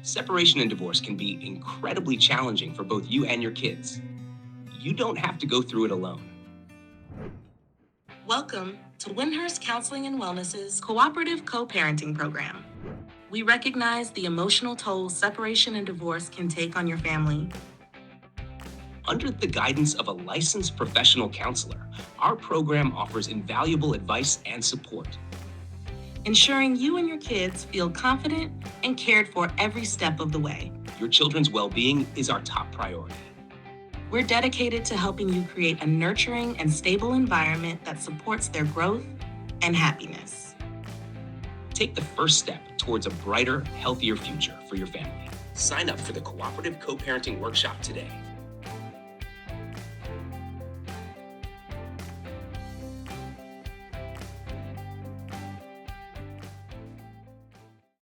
Separation and divorce can be incredibly challenging for both you and your kids. You don't have to go through it alone. Welcome to Wyndhurst Counseling and Wellness's Cooperative Co-Parenting Program. We recognize the emotional toll separation and divorce can take on your family. Under the guidance of a licensed professional counselor, our program offers invaluable advice and support, Ensuring you and your kids feel confident and cared for every step of the way. Your children's well-being is our top priority. We're dedicated to helping you create a nurturing and stable environment that supports their growth and happiness. Take the first step towards a brighter, healthier future for your family. Sign up for the Cooperative Co-Parenting Workshop today.